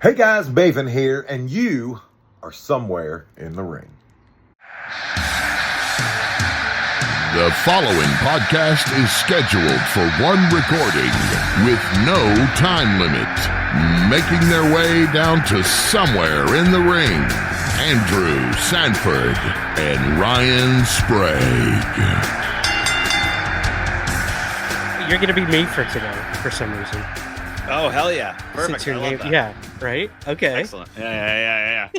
Hey guys, Maven here, and you are somewhere in the ring. The following podcast is scheduled for one recording with no time limit. Making their way down to somewhere in the ring, Andrew Sanford and Ryan Sprague. You're going to be me for today, for some reason. Oh, hell yeah. Perfect. I love that. Yeah, right? Okay. Excellent. Yeah.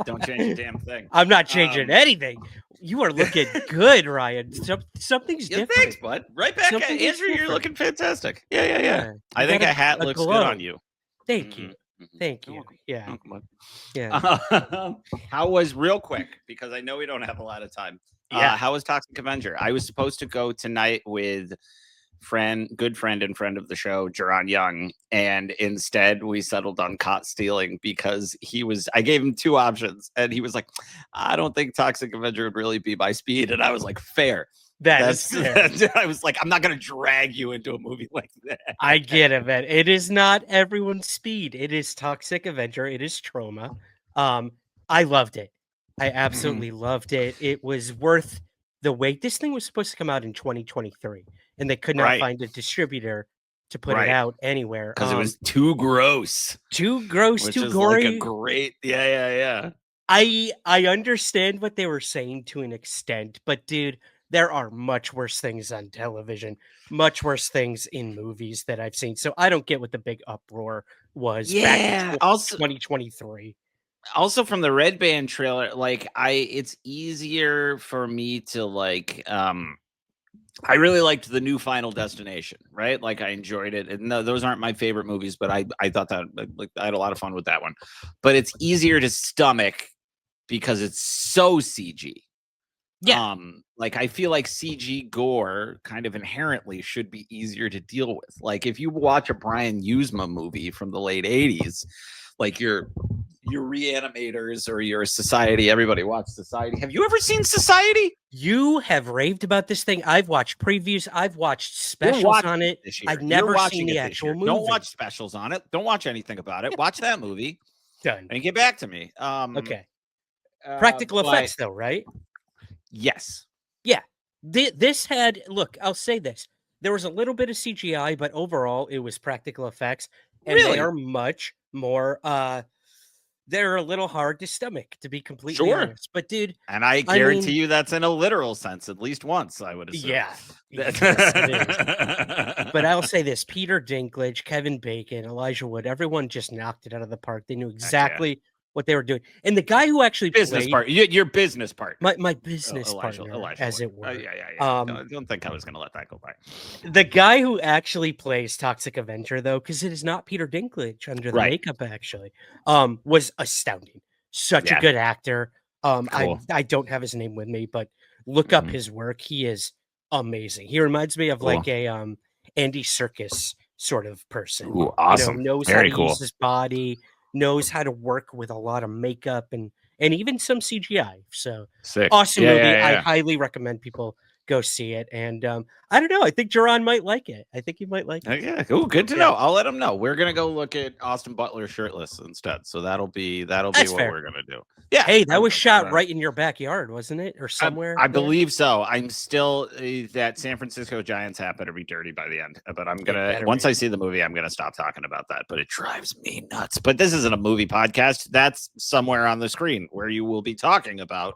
Don't change a damn thing. I'm not changing anything. You are looking good, Ryan. Something's different. Thanks, bud. Right back at Andrew. You're looking fantastic. Yeah. I think a hat looks good on you. Thank you. Thank you. Yeah. How was, real quick, because I know we don't have a lot of time. How was Toxic Avenger? I was supposed to go tonight with good friend and friend of the show, Jerron Young, and instead we settled on caught stealing because I gave him two options and he was like, I don't think Toxic Avenger would really be my speed. And I was like, fair. That's fair. I was like, I'm not going to drag you into a movie like that. I get it, man. It is not everyone's speed. It is Toxic Avenger. It is trauma. I loved it. I absolutely loved it. It was worth the wait. This thing was supposed to come out in 2023, and they could not find a distributor to put it out anywhere because it was too gross, too gory. Like a great, yeah. I understand what they were saying to an extent, but dude, there are much worse things on television, much worse things in movies that I've seen. So I don't get what the big uproar was. Back in also 2023. Also, from the Red Band trailer, it's easier for me to I really liked the new Final Destination, right? Like, I enjoyed it. And no, those aren't my favorite movies, but I thought that I had a lot of fun with that one. But it's easier to stomach because it's so CG. Yeah. I feel like CG gore kind of inherently should be easier to deal with. Like, if you watch a Brian Yuzma movie from the late 80s, like your Reanimators or your Society. Everybody watch Society. Have you ever seen Society? You have raved about this thing. I've watched previews. I've watched specials on it. I've never seen the actual movie. Don't watch specials on it. Don't watch anything about it. Watch that movie. Done. And get back to me. Okay. Practical effects, though, right? Yes. Yeah. This had, look, I'll say this. There was a little bit of CGI, but overall it was practical effects. And they are much more, they're a little hard to stomach, to be completely honest. But, dude. And I guarantee you that's in a literal sense, at least once, I would assume. Yeah. Yes, it is. But I'll say this. Peter Dinklage, Kevin Bacon, Elijah Wood, everyone just knocked it out of the park. They knew exactly what they were doing. And the guy who actually your business partner. My business partner, as it were. Yeah. I don't think I was going to let that go by. The guy who actually plays Toxic Avenger, though, because it is not Peter Dinklage under the makeup, actually, was astounding. Such a good actor. Cool. I don't have his name with me, but look up his work. He is amazing. He reminds me of like a Andy Serkis sort of person. Ooh, awesome. Knows how to use his body, knows how to work with a lot of makeup and even some CGI. So sick. Awesome movie. I highly recommend people go see it. And I don't know. I think Jerron might like it. I think he might like it. Yeah. Cool. Good to know. I'll let him know. We're gonna go look at Austin Butler shirtless instead. So that'll be what we're gonna do. Yeah. Hey, that was shot right in your backyard, wasn't it? Or somewhere? I believe so. I'm still that San Francisco Giants hat better be dirty by the end. But I'm gonna once I see the movie, I'm gonna stop talking about that. But it drives me nuts. But this isn't a movie podcast. That's somewhere on the screen where you will be talking about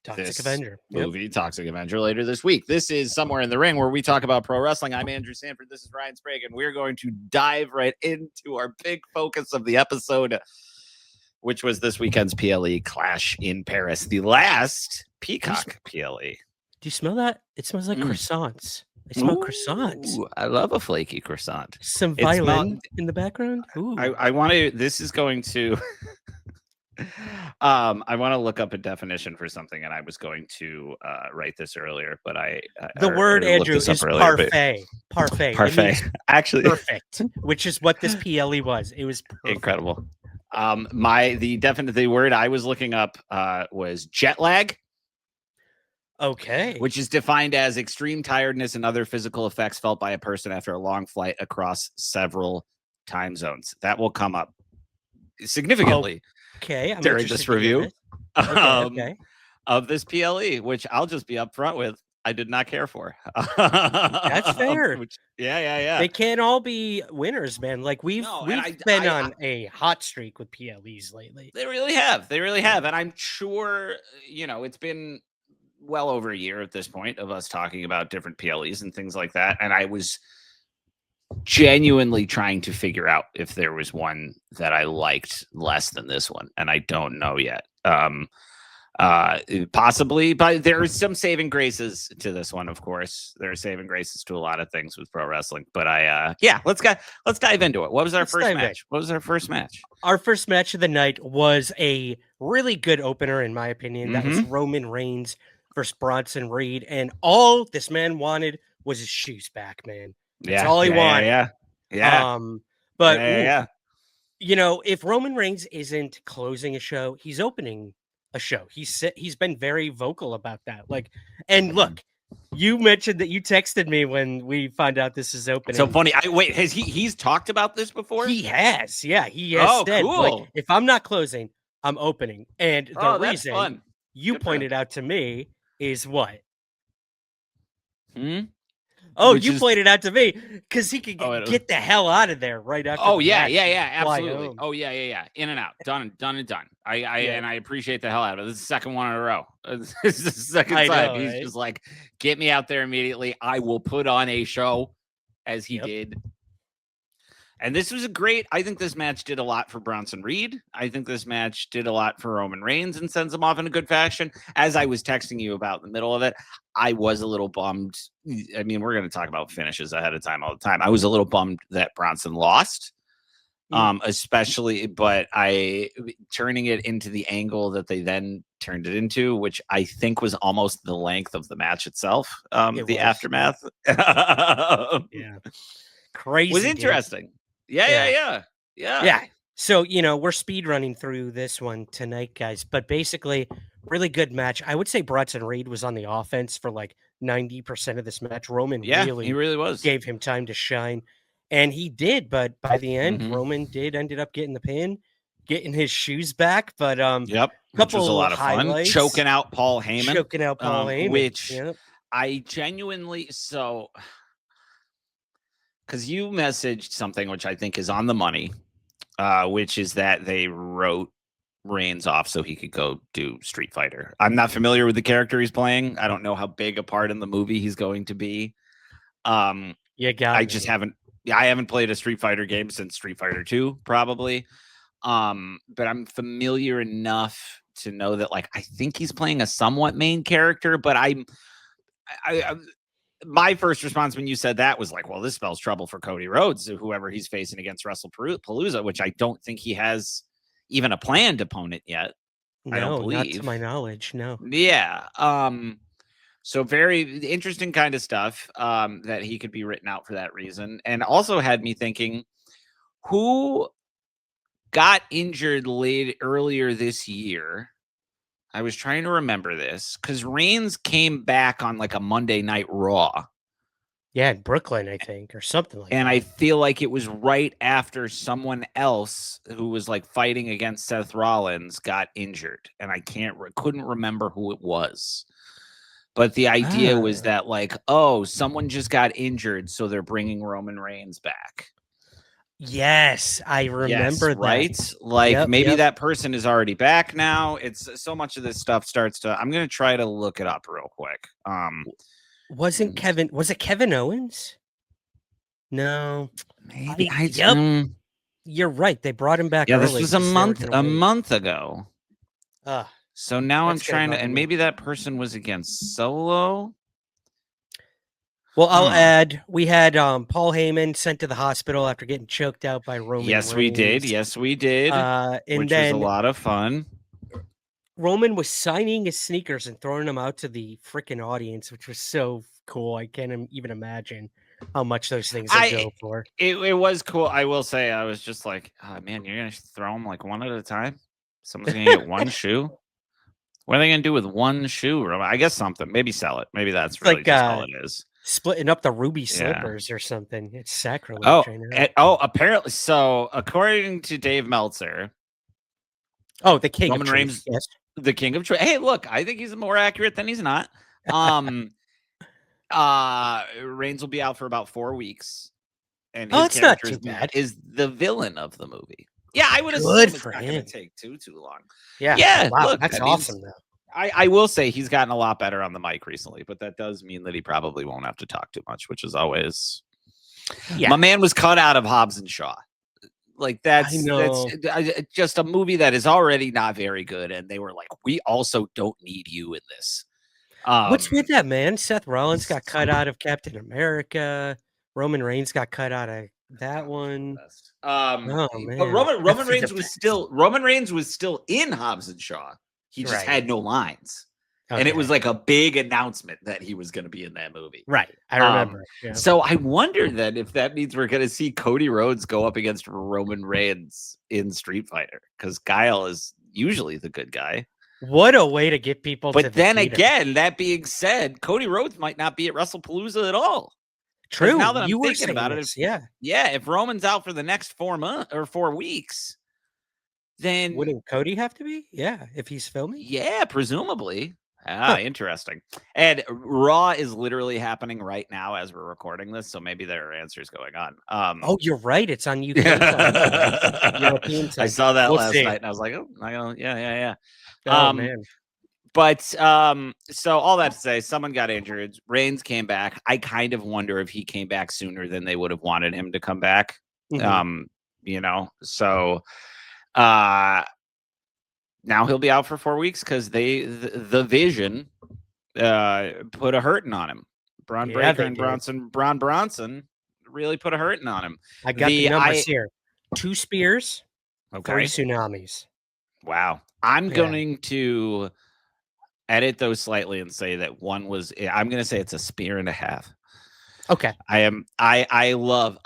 Toxic Avenger movie, Toxic Avenger, later this week. This is Somewhere in the Ring, where we talk about pro wrestling. I'm Andrew Sanford. This is Ryan Sprague, and we're going to dive right into our big focus of the episode, which was this weekend's PLE Clash in Paris, the last Peacock PLE. Do you smell that? It smells like croissants. I smell croissants. I love a flaky croissant. Some violin in the background. Ooh. I want to. This is going to. I want to look up a definition for something, and I was going to write this earlier, but the word Andrew is parfait. Parfait. Actually, perfect, which is what this PLE was. It was perfect. Incredible. The word I was looking up was jet lag. Okay. Which is defined as extreme tiredness and other physical effects felt by a person after a long flight across several time zones. That will come up significantly I'm during this review Okay. Of this PLE, which I'll just be upfront with. I did not care for. That's fair. Yeah. They can't all be winners, man. Like we've been on a hot streak with PLEs lately. They really have. And I'm sure, it's been well over a year at this point of us talking about different PLEs and things like that. And I was genuinely trying to figure out if there was one that I liked less than this one. And I don't know yet. Possibly, but there's some saving graces to this one. Of course, there are saving graces to a lot of things with pro wrestling, but let's dive into it. What was our first match? Our first match of the night was a really good opener, in my opinion. That was Roman Reigns versus Bronson Reed, and all this man wanted was his shoes back, man. That's all he wanted. But if Roman Reigns isn't closing a show, he's opening a show. He's been very vocal about that. And look, you mentioned that you texted me when we found out this is opening. So funny. Has he's talked about this before? He has. Yeah, he has said, cool. If I'm not closing, I'm opening. And the reason fun. You pointed out to me is what? You pointed out to me because he could get the hell out of there right after. Absolutely. In and out, done and done. I appreciate the hell out of it. This is the second one in a row. This is the second time. He's just like, get me out there immediately. I will put on a show, as he did. And this was I think this match did a lot for Bronson Reed. I think this match did a lot for Roman Reigns and sends him off in a good fashion. As I was texting you about in the middle of it, I was a little bummed. I mean, we're going to talk about finishes ahead of time all the time. I was a little bummed that Bronson lost, especially, but turning it into the angle that they then turned it into, which I think was almost the length of the match itself. The aftermath. Crazy. Was interesting. Yeah. So, we're speed running through this one tonight, guys, but basically really good match. I would say Bronson Reed was on the offense for 90% of this match. Roman he really was. Gave him time to shine, and he did, but by the end, Roman ended up getting the pin, getting his shoes back, but which was a lot of fun. Choking out Paul Heyman. Which I genuinely because you messaged something which I think is on the money, which is that they wrote Reigns off so he could go do Street Fighter. I'm not familiar with the character he's playing. I don't know how big a part in the movie he's going to be. I haven't played a Street Fighter game since Street Fighter 2, probably. But I'm familiar enough to know that, I think he's playing a somewhat main character, but my first response when you said that was well, this spells trouble for Cody Rhodes, whoever he's facing against WrestlePalooza, which I don't think he has even a planned opponent yet. I don't believe. Not to my knowledge, no. Yeah. So very interesting kind of stuff that he could be written out for that reason. And also had me thinking, who got injured earlier this year? I was trying to remember this because Reigns came back on a Monday Night Raw. Yeah, in Brooklyn, I think, or something like that. And I feel like it was right after someone else who was fighting against Seth Rollins got injured. And I couldn't remember who it was. But the idea was that someone just got injured, so they're bringing Roman Reigns back. Yes, I remember that. Right? Maybe that person is already back now. It's so much of this stuff starts to. I'm gonna try to look it up real quick. Was it Kevin Owens? No, maybe. You're right. They brought him back. Yeah, this was a month ago. So now I'm trying to, and maybe that person was against Solo. Well, I'll add, we had Paul Heyman sent to the hospital after getting choked out by Roman Reigns. We did. Which was a lot of fun. Roman was signing his sneakers and throwing them out to the freaking audience, which was so cool. I can't even imagine how much those things go for. It was cool. I will say, I was just like, oh, man, you're going to throw them one at a time? Someone's going to get one shoe? What are they going to do with one shoe? I guess something. Maybe sell it. Maybe that's really just all it is. Splitting up the ruby slippers or something. It's sacrilege. Apparently. So, according to Dave Meltzer, Oh, the king Roman of Reigns, truth. Yes. the king of truth. Hey, look, I think he's more accurate than he's not. Reigns will be out for about 4 weeks, and his character is the villain of the movie. Yeah, I would assume it's not going to take too long. Yeah. Wow, look, that's awesome though. I will say he's gotten a lot better on the mic recently, but that does mean that he probably won't have to talk too much, which is always. Yeah. My man was cut out of Hobbs and Shaw. Like that's just a movie that is already not very good, and they were like, we also don't need you in this. What's with that, man? Seth Rollins got cut out of Captain America. Roman Reigns got cut out of that one. Oh man, but Roman Reigns was still in Hobbs and Shaw. He just had no lines. Okay. And it was like a big announcement that he was going to be in that movie. Right. I remember. So I wonder then if that means we're going to see Cody Rhodes go up against Roman Reigns in Street Fighter, because Guile is usually the good guy. What a way to get people to then again, that being said, Cody Rhodes might not be at WrestlePalooza at all. True. Now that I'm thinking about it, if Roman's out for the next 4 months or 4 weeks, then wouldn't Cody have to be? Yeah, if he's filming? Yeah, presumably. Interesting. And Raw is literally happening right now as we're recording this, so maybe there are answers going on. Oh, you're right. It's on UK. European time. I saw that last night, and I was like, oh, yeah. Oh man. But so all that to say, someone got injured. Reigns came back. I kind of wonder if he came back sooner than they would have wanted him to come back. Mm-hmm. So now he'll be out for 4 weeks because the Vision put a hurting on him. Braun Breaker and Bronson really put a hurting on him. I got the numbers here: 2 spears, 3 tsunamis. Wow. I'm going to edit those slightly and say that one was. I'm going to say it's a spear and a half. Okay. I loved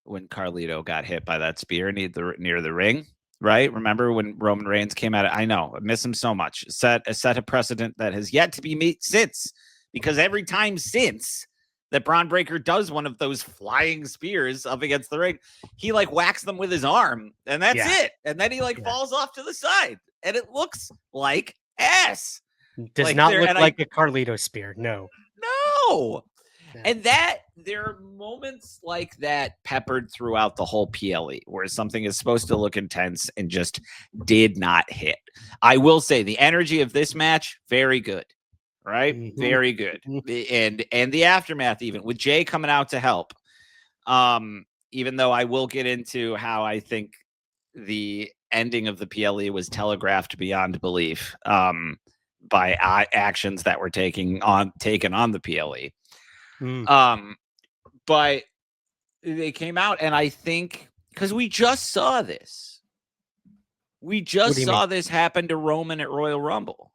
when Carlito got hit by that spear near the ring. Right? Remember when Roman Reigns came at it? I know. I miss him so much. Set a precedent that has yet to be made since, because every time since that Braun Breaker does one of those flying spears up against the ring, he like whacks them with his arm, and that's it. And then he falls off to the side, and it looks like ass. Does not look like a Carlito spear. No. And that there are moments like that peppered throughout the whole PLE where something is supposed to look intense and just did not hit. I will say the energy of this match, very good, right? Mm-hmm. Very good. And the aftermath, even with Jay coming out to help. Even though I will get into how I think the ending of the PLE was telegraphed beyond belief by actions that were taken on the PLE. But they came out, and I think because we just saw this. We just saw this happen to Roman at Royal Rumble.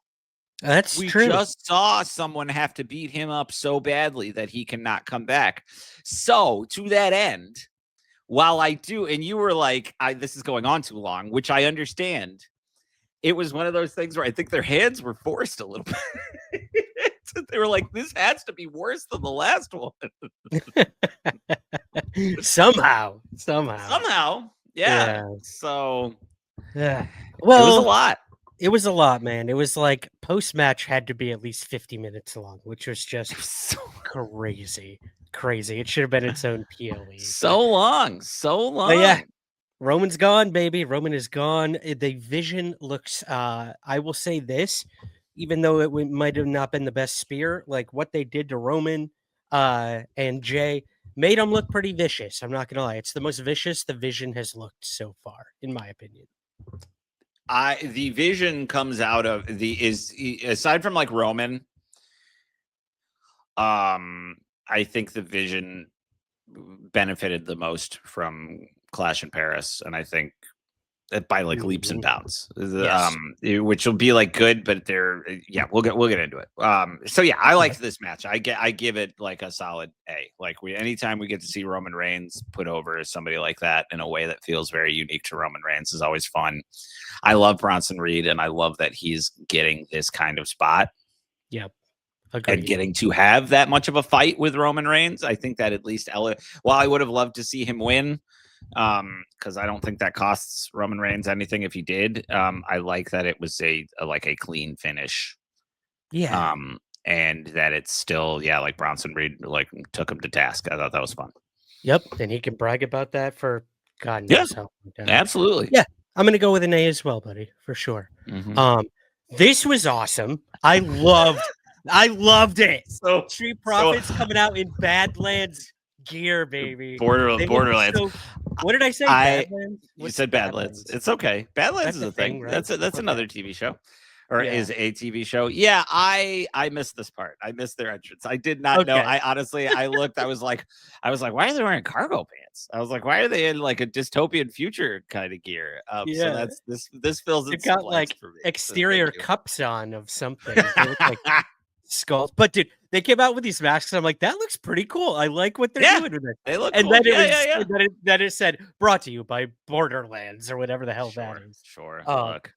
That's true. We just saw someone have to beat him up so badly that he cannot come back. So to that end, while I do, and you were like, this is going on too long, which I understand. It was one of those things where I think their hands were forced a little bit. They were like, this has to be worse than the last one. Somehow. Yeah. So, well, it was a lot. It was a lot, man. It was like post-match had to be at least 50 minutes long, which was just crazy. It should have been its own PLE. So long. But yeah. Roman's gone, baby. Roman is gone. The Vision looks, I will say this, even though it might have not been the best spear, like what they did to Roman and Jay made him look pretty vicious. I'm not going to lie. It's the most vicious the Vision has looked so far, in my opinion. The Vision comes out of aside from like Roman, I think the Vision benefited the most from Clash in Paris, and I think by like leaps and bounds, which will be like good, but we'll get into it. So yeah, I liked this match. I give it like a solid A. Like anytime we get to see Roman Reigns put over somebody like that in a way that feels very unique to Roman Reigns is always fun. I love Bronson Reed, and I love that he's getting this kind of spot. Yep. Agreed. And getting to have that much of a fight with Roman Reigns. I think that at least while I would have loved to see him win, because I don't think that costs Roman Reigns anything if he did. I like that it was a clean finish. Yeah. And that it's still, like Bronson Reed took him to task. I thought that was fun. Yep, and he can brag about that for God knows how long. Absolutely. Yeah, I'm gonna go with an A as well, buddy, for sure. Mm-hmm. This was awesome. I loved it. So Street Profits coming out in Badlands gear, baby. Borderlands. What did I say? Badlands? You said Badlands. It's okay. Badlands is a thing. Right? That's another TV show. Or is a TV show. Yeah, I missed this part. I missed their entrance. I did not know. I honestly, I looked. I was like, why are they wearing cargo pants? I was like, why are they in like a dystopian future kind of gear? So that's this fills in. It got like exterior cups on of something. They look like skulls. But dude, they came out with these masks. And I'm like, that looks pretty cool. I like what they're doing with it. They look and cool. Then it was then it said brought to you by Borderlands or whatever the hell that is. Sure.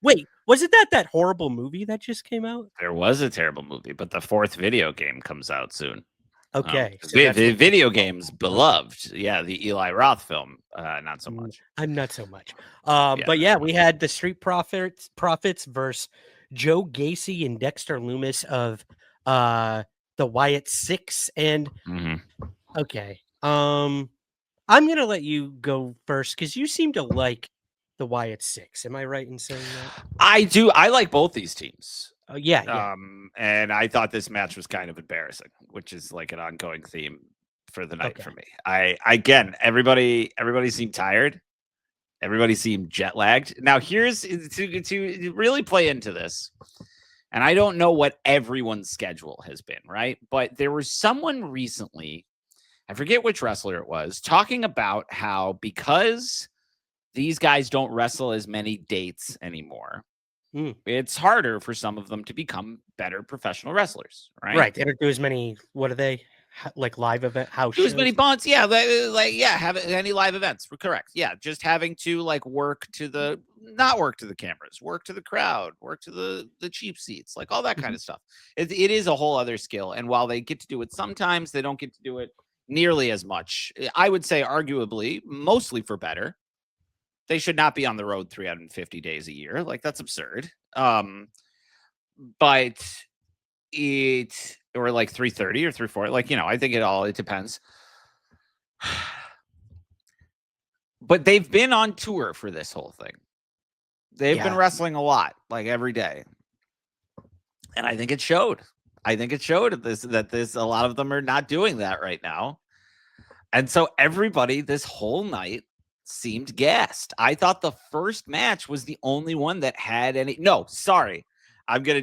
Wait, was it that horrible movie that just came out? There was a terrible movie, but the 4th video game comes out soon. Okay. The video games beloved. Yeah, the Eli Roth film. Not so much. I'm not so much. But yeah, we had the Street Profits versus Joe Gacy and Dexter Lumis of the Wyatt 6 and okay. I'm gonna let you go first because you seem to like the Wyatt 6. Am I right in saying that? I do. I like both these teams. Yeah. And I thought this match was kind of embarrassing, which is like an ongoing theme for the night for me. Everybody seemed tired. Everybody seemed jet lagged. Now here's to really play into this. And I don't know what everyone's schedule has been, right? But there was someone recently, I forget which wrestler it was, talking about how because these guys don't wrestle as many dates anymore, it's harder for some of them to become better professional wrestlers, right? Right. They don't do as many, what are they? Like live event house shows? As many bonds, have any live events. Correct. Yeah, just having to not work to the cameras, work to the crowd, work to the cheap seats, like all that kind of stuff. It is a whole other skill, and while they get to do it sometimes, they don't get to do it nearly as much. I would say, arguably, mostly for better. They should not be on the road 350 days a year. Like that's absurd. But or like 330 or 340, I think it depends. But they've been on tour for this whole thing. They've been wrestling a lot, like every day. And I think it showed. That a lot of them are not doing that right now. And so everybody this whole night seemed gassed. I thought the first match was the only one that had any. No, sorry. There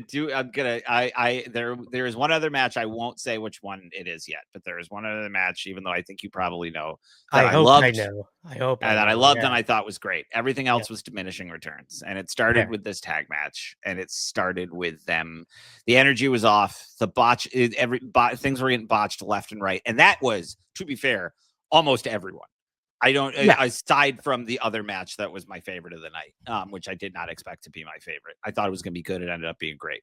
is one other match. I won't say which one it is yet, but there is one other match, even though I think you probably know. I hope I know. I loved and I thought was great. Everything else was diminishing returns. And it started with this tag match, and it started with them. The energy was off. The things were getting botched left and right. And that was, to be fair, almost everyone. Aside from the other match that was my favorite of the night, which I did not expect to be my favorite. I thought it was going to be good. It ended up being great.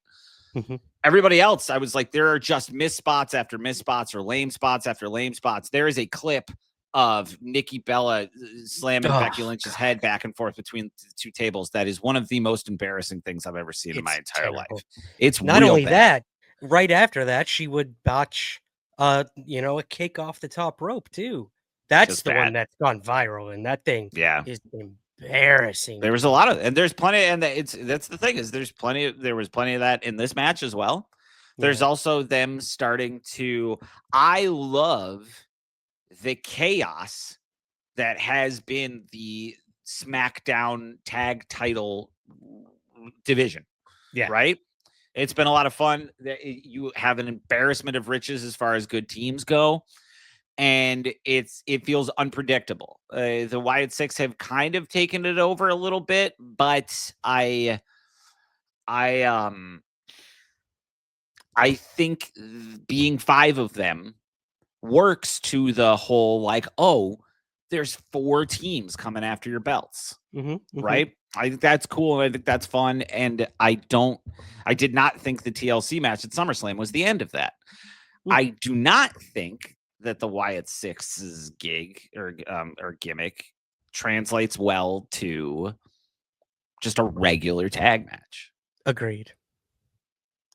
Everybody else, I was like, there are just missed spots after missed spots or lame spots after lame spots. There is a clip of Nikki Bella slamming Becky Lynch's head back and forth between the two tables. That is one of the most embarrassing things I've ever seen in my entire life. It's not only bad. That, right after that, she would botch, a kick off the top rope too. That's just the one that's gone viral, and that thing is embarrassing. There was a lot of, and there's plenty, and that's the thing is there was plenty of that in this match as well. There's also them starting to. I love the chaos that has been the SmackDown tag title division. Yeah, right. It's been a lot of fun. You have an embarrassment of riches as far as good teams go. And it feels unpredictable. The Wyatt 6 have kind of taken it over a little bit, but I think being 5 of them works to the whole there's 4 teams coming after your belts, right? I think that's cool. I think that's fun, and I did not think the TLC match at SummerSlam was the end of that. I do not think that the Wyatt 6's gig or gimmick translates well to just a regular tag match. Agreed.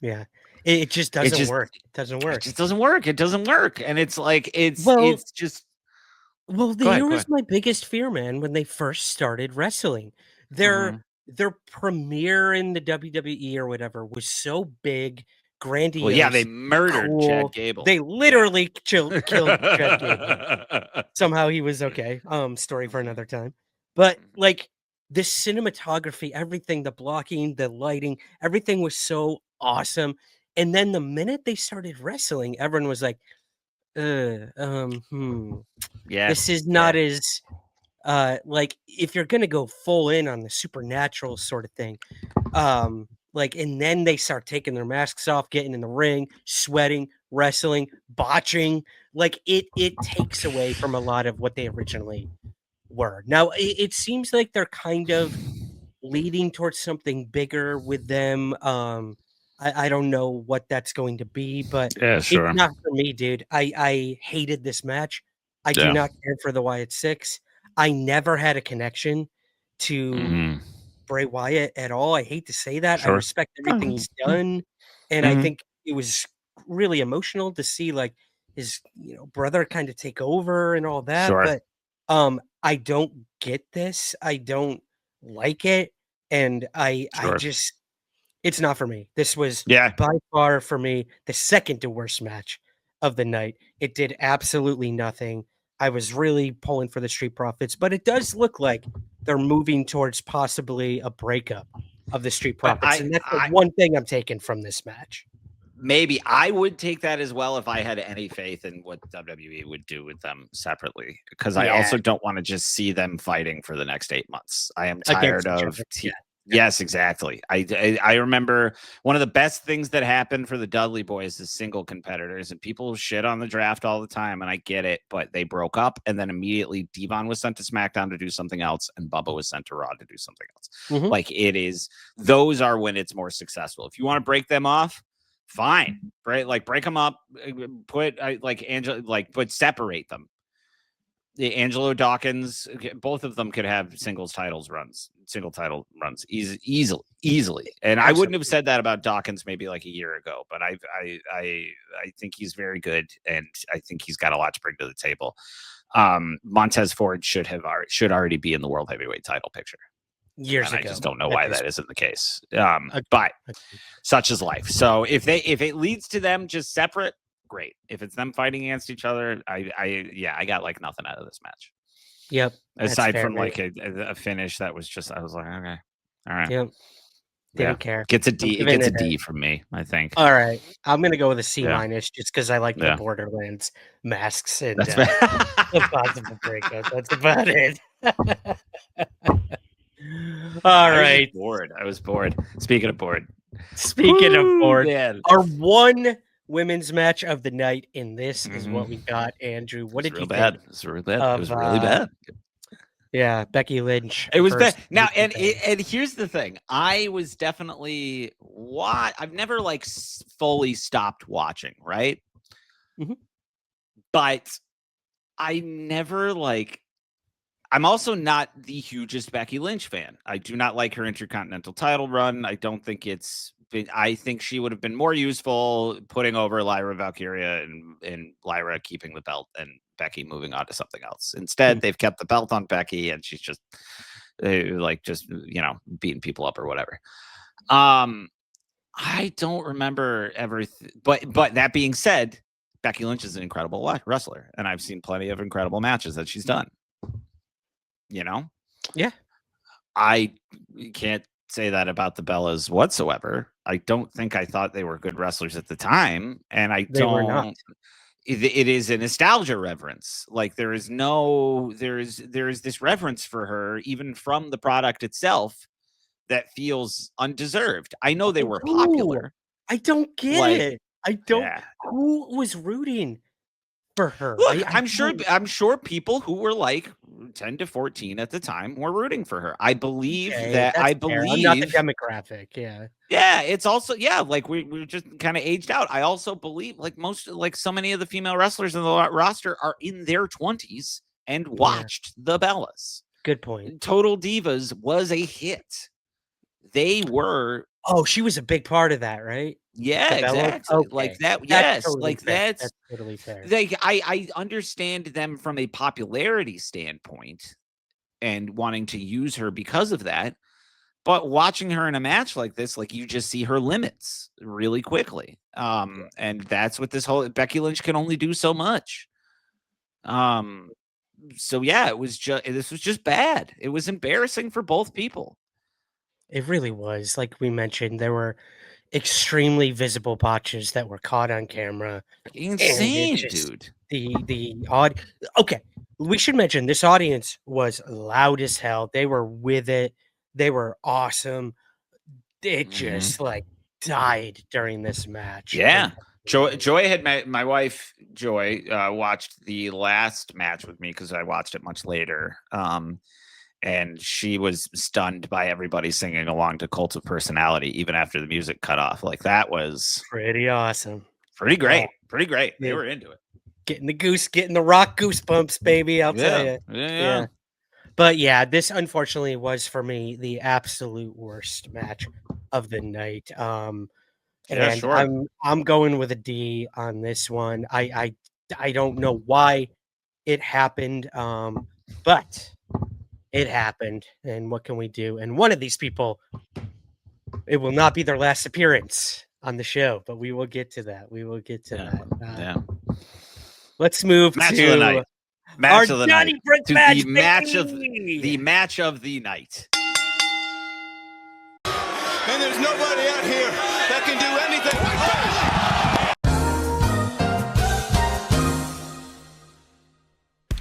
Yeah. It just doesn't work. It doesn't work. It just doesn't work. It doesn't work. And it's like, it's just. Well, here was my biggest fear, man, when they first started wrestling. Their premiere in the WWE or whatever was so big, grandiose. Well, yeah, they murdered Chad Gable. They literally killed Chad Gable. Somehow he was okay. Story for another time. But like the cinematography, everything, the blocking, the lighting, everything was so awesome. And then the minute they started wrestling, everyone was like, this is not as like if you're gonna go full in on the supernatural sort of thing, like, and then they start taking their masks off, getting in the ring, sweating, wrestling, botching, like it takes away from a lot of what they originally were. Now it seems like they're kind of leading towards something bigger with them. I don't know what that's going to be, but yeah, sure. It's not for me, dude. I hated this match. I do not care for the Wyatt Six. I never had a connection to Bray Wyatt at all. I hate to say that. Sure. I respect everything he's done, and I think it was really emotional to see like his brother kind of take over and all that. Sure. But I don't get this. I don't like it, and I just. It's not for me. This was by far for me the second to worst match of the night. It did absolutely nothing. I was really pulling for the Street Profits, but it does look like they're moving towards possibly a breakup of the Street Profits. And that's the one thing I'm taking from this match. Maybe I would take that as well if I had any faith in what WWE would do with them separately, because I also don't want to just see them fighting for the next 8 months. I am tired of Yes, exactly. I remember one of the best things that happened for the Dudley Boys is single competitors, and people shit on the draft all the time, and I get it, but they broke up, and then immediately Devon was sent to SmackDown to do something else, and Bubba was sent to Raw to do something else. Like those are when it's more successful. If you want to break them off, fine, right? Like break them up, but separate them. The Angelo Dawkins, both of them could have single title runs easily. And I wouldn't have said that about Dawkins maybe like a year ago, but I think he's very good, and I think he's got a lot to bring to the table. Montez Ford should already be in the world heavyweight title picture years ago. I just don't know why that isn't the case. But such is life. So if it leads to them just separate, great. If it's them fighting against each other, I got like nothing out of this match. Yep. Aside from like a finish that was just, I was like, okay, all right. Yep. Didn't care. Gets a D. It gets a D from me, I think. All right. I'm gonna go with a C minus just because I like the Borderlands masks and the possible breakup. That's about it. All right. I was bored. Speaking of bored, man. Our one women's match of the night, and this is what we got. Andrew, what did you think? It was really bad. It was really bad. Yeah, Becky Lynch. It was bad. Now, and here's the thing. I was definitely I've never like fully stopped watching, right? But I never like. I'm also not the hugest Becky Lynch fan. I do not like her Intercontinental title run. I don't think I think she would have been more useful putting over Lyra Valkyria and Lyra keeping the belt and Becky moving on to something else. Instead, they've kept the belt on Becky, and she's just beating people up or whatever. I don't remember everything, but that being said, Becky Lynch is an incredible wrestler, and I've seen plenty of incredible matches that she's done. Yeah. I can't say that about the Bellas whatsoever. I don't think I thought they were good wrestlers at the time, and they were not. It is a nostalgia reverence. Like there is this reverence for her, even from the product itself, that feels undeserved. I know they were popular. I don't get it. I don't. Yeah. Who was rooting for her? Look, I'm sure people who were like 10 to 14 at the time were rooting for her. I believe that. I believe I'm not the demographic. Yeah. Yeah. It's also like we're just kind of aged out. I also believe like so many of the female wrestlers in the roster are in their 20s and watched the Bellas. Good point. Total Divas was a hit. They were. Oh, she was a big part of that, right? Yeah, exactly. Okay. Like that. That's Yes, totally like fair. that's totally fair. I understand them from a popularity standpoint and wanting to use her because of that. But watching her in a match like this, like you just see her limits really quickly. And that's what this whole Becky Lynch can only do so much. So yeah, this was just bad. It was embarrassing for both people. It really was. Like we mentioned, there were extremely visible botches that were caught on camera. Insane, just, dude. The odd. Okay, we should mention this audience was loud as hell. They were with it. They were awesome. It just like died during this match. Yeah. Joy had met my wife. Joy watched the last match with me because I watched it much later. And she was stunned by everybody singing along to Cult of Personality, even after the music cut off. Like that was pretty awesome. Pretty great. Pretty great. They were into it. Getting the rock goosebumps, baby. I'll tell you. Yeah. But yeah, this unfortunately was for me the absolute worst match of the night. I'm going with a D on this one. I don't know why it happened, but it happened, and what can we do? And one of these people, it will not be their last appearance on the show, but we will get to that. Yeah. Let's move match to of the night. Match of the Donnybrook match. The match of the night. And there's nobody out here that can do anything.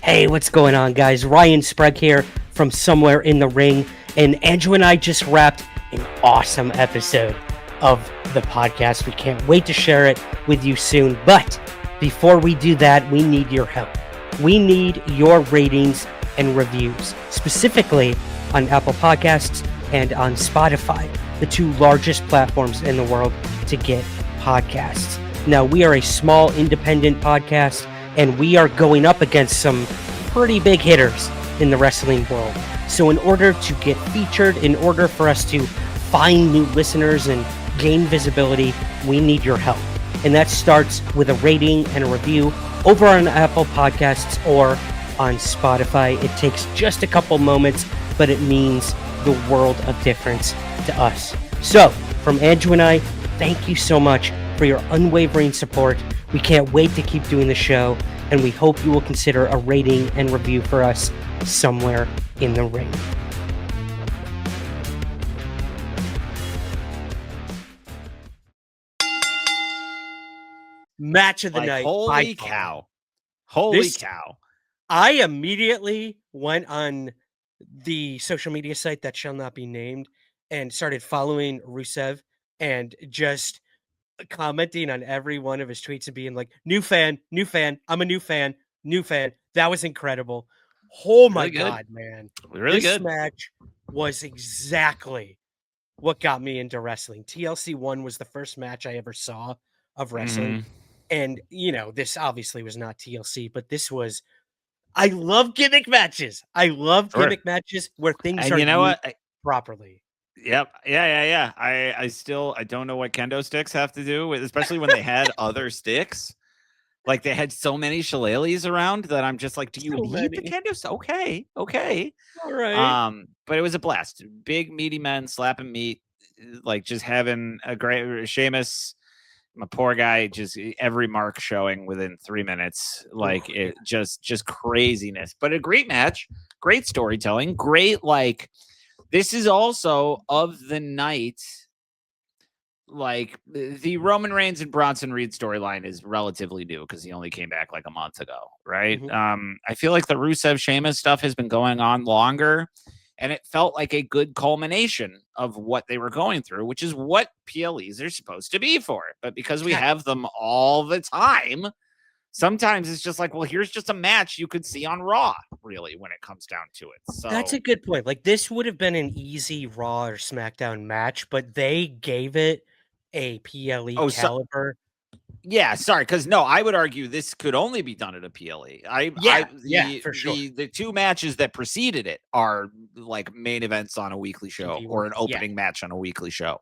Hey, what's going on, guys? Ryan Sprague here from Somewhere in the Ring, and Andrew and I just wrapped an awesome episode of the podcast. We can't wait to share it with you soon, but before we do that, we need your help. We need your ratings and reviews, specifically on Apple Podcasts and on Spotify, the two largest platforms in the world to get podcasts. Now, we are a small independent podcast, and we are going up against some pretty big hitters in the wrestling world. So in order to get featured, in order for us to find new listeners and gain visibility, we need your help. And that starts with a rating and a review over on Apple Podcasts or on Spotify. It takes just a couple moments, but it means the world of difference to us. So, from Andrew and I, thank you so much for your unwavering support. We can't wait to keep doing the show, and we hope you will consider a rating and review for us somewhere in the ring. Match of the night. Holy cow. Holy cow. I immediately went on the social media site that shall not be named and started following Rusev and just commenting on every one of his tweets and being like, new fan, I'm a new fan. That was incredible. Oh my God, man. Really this good. Match was exactly what got me into wrestling. TLC 1 was the first match I ever saw of wrestling. And, this obviously was not TLC, but this was, I love gimmick matches. I love gimmick matches where things are used properly. Yep. Yeah. I don't know what kendo sticks have to do with, especially when they had other sticks. Like they had so many shillelaghs around that I'm just like, do you need the kendo stick? Okay. All right. But it was a blast. Big meaty men slapping meat, like just having a great Sheamus. My poor guy, just every mark showing within 3 minutes. Like it just craziness. But a great match, great storytelling, great. Like this is also of the night. Like the Roman Reigns and Bronson Reed storyline is relatively new because he only came back like a month ago, right? I feel like the Rusev Sheamus stuff has been going on longer. And it felt like a good culmination of what they were going through, which is what PLEs are supposed to be for. But because we have them all the time, sometimes it's just like, well, here's just a match you could see on Raw, really, when it comes down to it. So that's a good point. Like this would have been an easy Raw or SmackDown match, but they gave it a PLE caliber. Yeah, sorry, because no, I would argue this could only be done at a PLE. For sure. The two matches that preceded it are like main events on a weekly show or an opening match on a weekly show.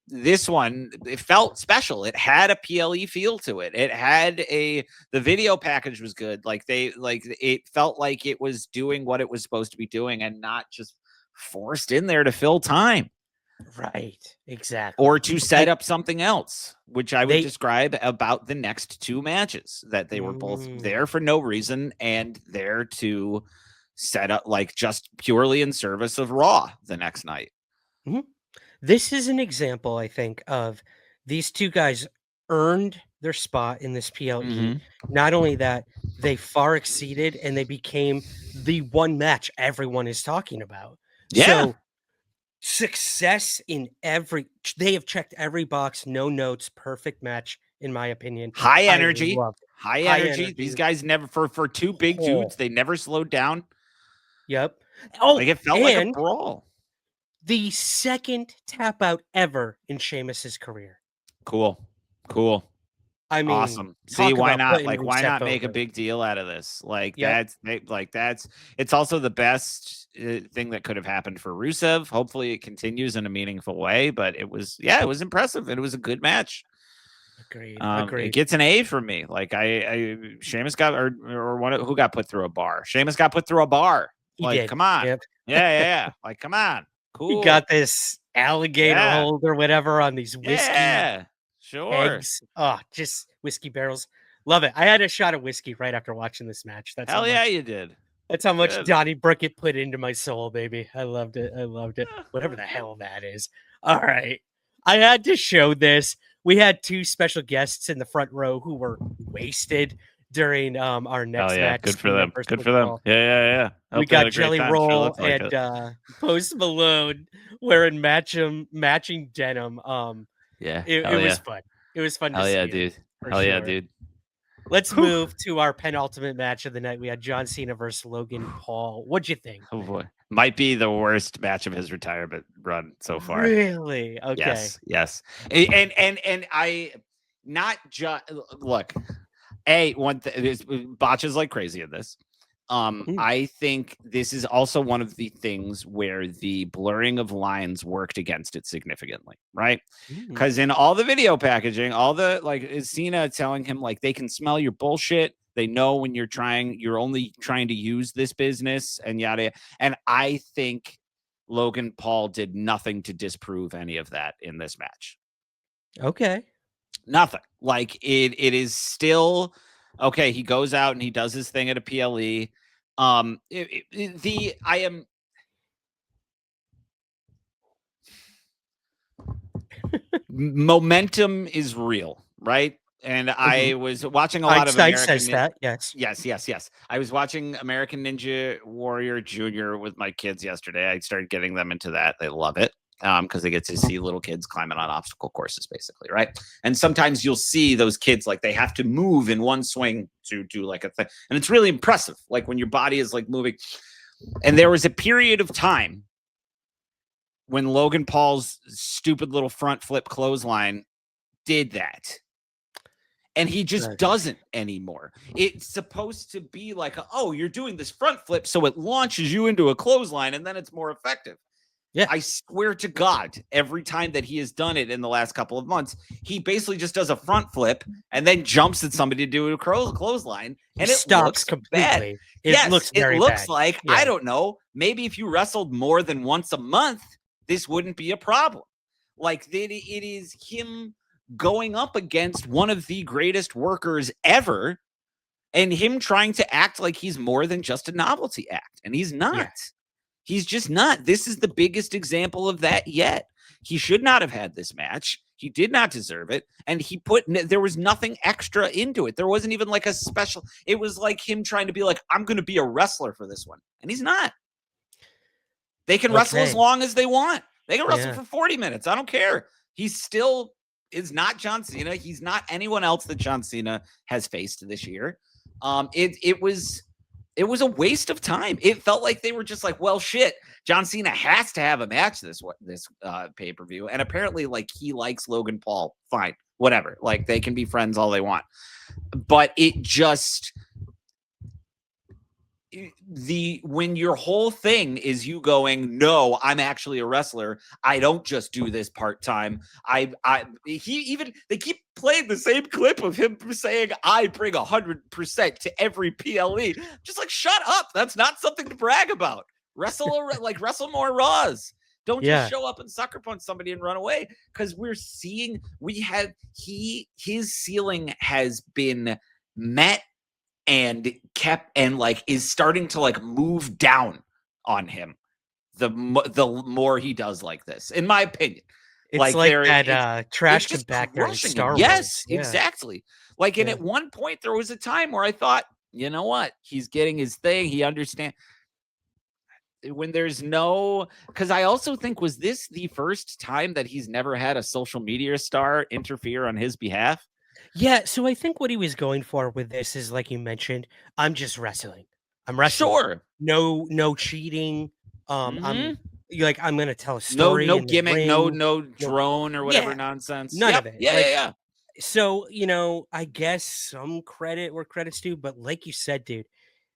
This one, it felt special. It had a PLE feel to it. It had the video package was good. It felt like it was doing what it was supposed to be doing and not just forced in there to fill time. Right, exactly. Or to set up something else, which I would describe about the next two matches, that they were both there for no reason and there to set up like just purely in service of Raw the next night. Mm-hmm. This is an example, I think, of these two guys earned their spot in this PLE. Mm-hmm. Not only that, they far exceeded and they became the one match everyone is talking about. Yeah. So success in they have checked every box, no notes, perfect match, in my opinion. High energy. These guys never, for two big dudes, they never slowed down. Yep. It felt like a brawl. The second tap out ever in Sheamus's career. Cool. I mean, awesome. See, why not? Why not make a big deal out of this? It's also the best thing that could have happened for Rusev. Hopefully it continues in a meaningful way, but it was impressive. It was a good match. Agreed. It gets an A from me. Sheamus got, who got put through a bar? Sheamus got put through a bar. He did. Come on. Yep. Yeah. Come on. Cool. He got this alligator hold or whatever on these whiskey. Yeah. Sure. Eggs. Oh, just whiskey barrels. Love it. I had a shot of whiskey right after watching this match. You did. That's how much Donnybrook it put into my soul, baby. I loved it. Whatever the hell that is. All right. I had to show this. We had two special guests in the front row who were wasted during our next match. Good for them. Yeah. We got Jelly Roll and Post Malone wearing matching denim. It was fun. It was fun to see. Dude. Dude. Let's move to our penultimate match of the night. We had John Cena versus Logan Paul. What'd you think? Oh boy. Might be the worst match of his retirement run so far. Really? Okay. Yes. And I not just look. One thing, botches like crazy in this. I think this is also one of the things where the blurring of lines worked against it significantly, right? Because in all the video packaging, is Cena telling him they can smell your bullshit. They know when you're only trying to use this business and yada. And I think Logan Paul did nothing to disprove any of that in this match. Okay. Nothing. It is still okay. He goes out and he does his thing at a PLE. Momentum is real, right? And I was watching a lot of American. Says that. Yes. I was watching American Ninja Warrior Jr. with my kids yesterday. I started getting them into that. They love it. Because they get to see little kids climbing on obstacle courses, basically, right? And sometimes you'll see those kids they have to move in one swing to do a thing, and it's really impressive. When your body is moving. And there was a period of time when Logan Paul's stupid little front flip clothesline did that, and he just doesn't anymore. It's supposed to be you're doing this front flip, so it launches you into a clothesline, and then it's more effective. Yeah, I swear to God, every time that he has done it in the last couple of months, he basically just does a front flip and then jumps at somebody to do a clothesline, and it stops completely. It looks bad. I don't know. Maybe if you wrestled more than once a month, this wouldn't be a problem. It is him going up against one of the greatest workers ever, and him trying to act like he's more than just a novelty act, and he's not. Yeah. He's just not. This is the biggest example of that yet. He should not have had this match. He did not deserve it. And there was nothing extra into it. There wasn't even a special. It was him trying to be I'm going to be a wrestler for this one. And he's not. They can wrestle as long as they want. They can wrestle for 40 minutes. I don't care. He still is not John Cena. He's not anyone else that John Cena has faced this year. It was a waste of time. It felt like they were just well, shit, John Cena has to have a match this pay-per-view. And apparently he likes Logan Paul. Fine. whatever. Like, they can be friends all they want. But it just, when your whole thing is you going, no, I'm actually a wrestler. I don't just do this part-time. They keep playing the same clip of him saying, I bring 100% to every PLE. Just like, shut up. That's not something to brag about. Wrestle more Raws. Don't just show up and sucker punch somebody and run away. Because his ceiling has been met and kept, and like is starting to like move down on him the more he does like this, in my opinion. It's like that trash compactor in Star Wars. Yes, exactly. Like, and at one point there was a time where I thought, you know what, he's getting his thing, he understands. When there's no, because I also think, was this the first time that he's never had a social media star interfere on his behalf? Yeah, so I think what he was going for with this is, like you mentioned, I'm just wrestling. I'm wrestling. Sure. No cheating. I'm gonna tell a story. No gimmick, no drone or whatever nonsense. None of it. Yeah. So, I guess some credit where credit's due, but like you said, dude,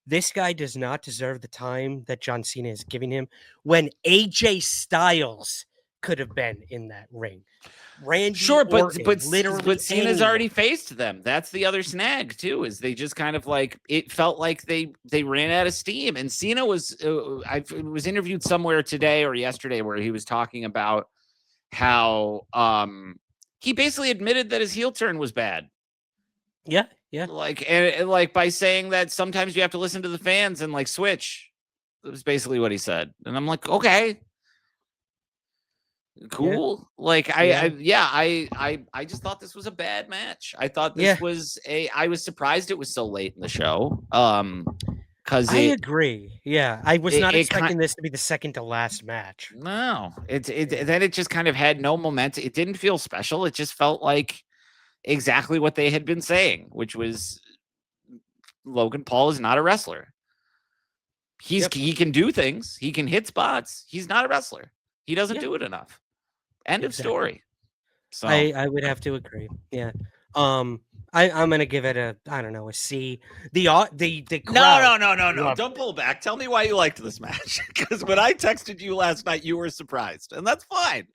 this guy does not deserve the time that John Cena is giving him when AJ Styles could have been in that ring. Randy Orton, but Cena's already faced them. That's the other snag too, is they just kind of like, it felt like they ran out of steam. And Cena was I was interviewed somewhere today or yesterday where he was talking about how he basically admitted that his heel turn was bad. Yeah. Like, and like by saying that sometimes you have to listen to the fans and like switch. That was basically what he said. And I'm like, okay. Cool. Like I just thought this was a bad match. I thought this was I was surprised it was so late in the show. Because I agree. Yeah. I was not expecting this to be the second to last match. No. It just kind of had no momentum. It didn't feel special. It just felt like exactly what they had been saying, which was Logan Paul is not a wrestler. He can do things. He can hit spots. He's not a wrestler. He doesn't do it enough. End of story. So I would have to agree. Yeah. I'm gonna give it a C. The crowd. No. Don't pull back. Tell me why you liked this match. Because when I texted you last night, you were surprised, and that's fine.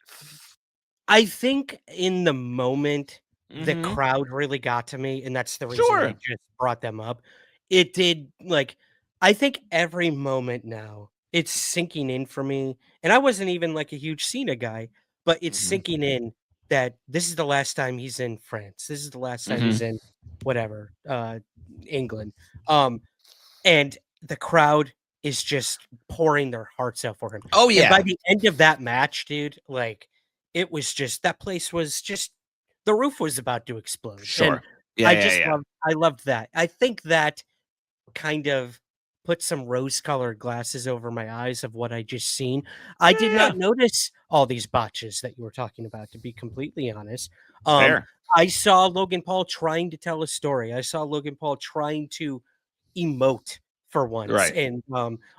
I think in the moment the crowd really got to me, and that's the reason I just brought them up. It did, like, I think every moment now it's sinking in for me, and I wasn't even like a huge Cena guy, but it's sinking in that this is the last time he's in France. This is the last time he's in whatever, England. And the crowd is just pouring their hearts out for him. Oh yeah. And by the end of that match, dude, like, it was just, that place was just, the roof was about to explode. Sure. And I loved that. I think that kind of put some rose-colored glasses over my eyes of what I just seen. I did not notice all these botches that you were talking about, to be completely honest. I saw Logan Paul trying to tell a story. I saw Logan Paul trying to emote for once, and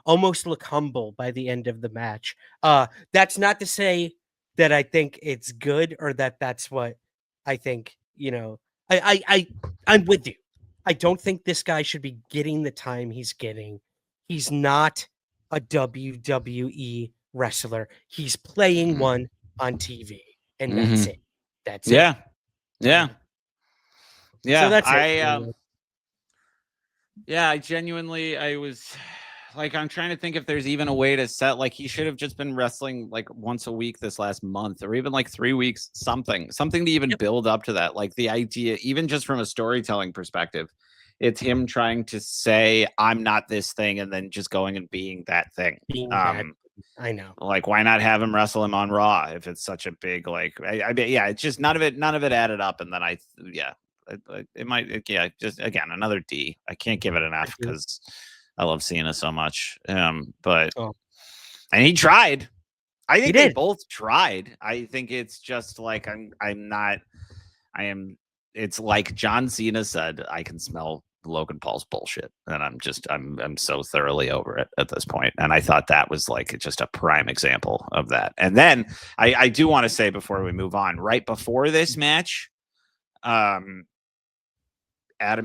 almost look humble by the end of the match. That's not to say that I think it's good or that that's what I think, I'm with you. I don't think this guy should be getting the time he's getting. He's not a WWE wrestler. He's playing one on TV, and that's it. That's it. Yeah. So that's it. I genuinely, I was like, I'm trying to think if there's even a way to set, like, he should have just been wrestling like once a week this last month, or even like 3 weeks, something to even build up to that. Like, the idea, even just from a storytelling perspective, it's him trying to say, I'm not this thing, and then just going and being that thing. I know. Like, why not have him wrestle him on Raw if it's such a big, like, it's just none of it added up. And then it might, just again, another D. I can't give it enough because I love Cena so much. And he tried. I think they both tried. I think it's just like, it's like John Cena said, I can smell Logan Paul's bullshit. And I'm so thoroughly over it at this point. And I thought that was like just a prime example of that. And then I do want to say, before we move on, right before this match, Adam